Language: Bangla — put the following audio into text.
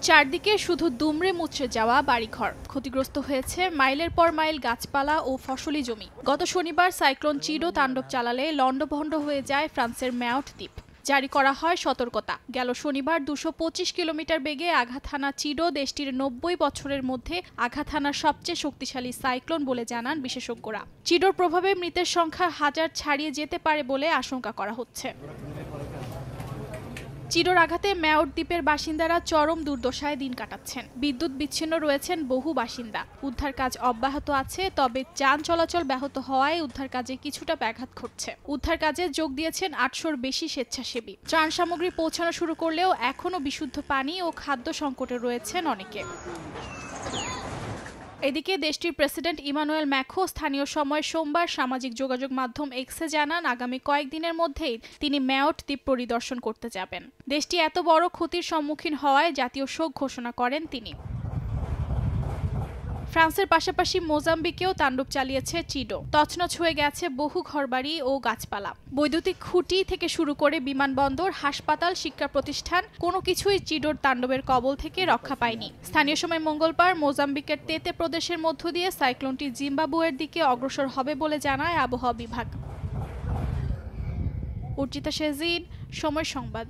চারদিকে শুধু দুমড়ে মুচড়ে যাওয়া বাড়িঘর, ক্ষতিগ্রস্ত হয়েছে মাইলের পর মাইল গাছপালা ও ফসলি জমি। গত শনিবার সাইক্লোন চিডো তাণ্ডব চালালে লণ্ডভণ্ড হয়ে যায় ফ্রান্সের ম্যাওট দ্বীপ। জারি করা হয় সতর্কতা। গেল শনিবার ২২৫ কিলোমিটার বেগে আঘাত হানা চিডো দেশটির ৯০ বছরের মধ্যে আঘাত হানার সবচেয়ে শক্তিশালী সাইক্লোন বলে জানান বিশেষজ্ঞরা। চিডোর প্রভাবে মৃতের সংখ্যা হাজার ছাড়িয়ে যেতে পারে বলে আশঙ্কা করা হচ্ছে। চিডোর আঘাতে ম্যাওট দ্বীপের বাসিন্দারা চরম দুর্দশায় দিন কাটাচ্ছেন। বিদ্যুৎ বিচ্ছিন্ন রয়েছেন বহু বাসিন্দা। উদ্ধার কাজ অব্যাহত আছে, তবে যান চলাচল ব্যাহত হওয়ায় উদ্ধার কাজে কিছুটা ব্যাঘাত ঘটছে। উদ্ধার কাজে যোগ দিয়েছেন ৮০০-র বেশি স্বেচ্ছাসেবী। ত্রাণ সামগ্রী পৌঁছানো শুরু করলেও এখনও বিশুদ্ধ পানি ও খাদ্য সংকটে রয়েছেন অনেকে। এদিকে দেশটির প্রেসিডেন্ট ইমানুয়েল ম্যাখো স্থানীয় সময় সোমবার সামাজিক যোগাযোগ মাধ্যম এক্সে জানান, আগামী কয়েকদিনের মধ্যেই তিনি ম্যাওট দ্বীপ পরিদর্শন করতে যাবেন। দেশটি এত বড় ক্ষতির সম্মুখীন হওয়ায় জাতীয় শোক ঘোষণা করেন তিনি। ফ্রান্সের পাশাপাশি মোজাম্বিকেও তাণ্ডব চালিয়েছে চিডো। তছনছ হয়ে গেছে বহু ঘরবাড়ি ও গাছপালা। বৈদ্যুতিক খুঁটি থেকে শুরু করে বিমানবন্দর, হাসপাতাল, শিক্ষা প্রতিষ্ঠান কোনো কিছুই চিডোর তাণ্ডবের কবল থেকে রক্ষা পায়নি। স্থানীয় সময় মঙ্গলবার মোজাম্বিকের তেতে প্রদেশের মধ্য দিয়ে সাইক্লোনটি জিম্বাবুয়ের দিকে অগ্রসর হবে বলে জানায় আবহাওয়া বিভাগ। অর্চিতা শেজিন, সময় সংবাদ।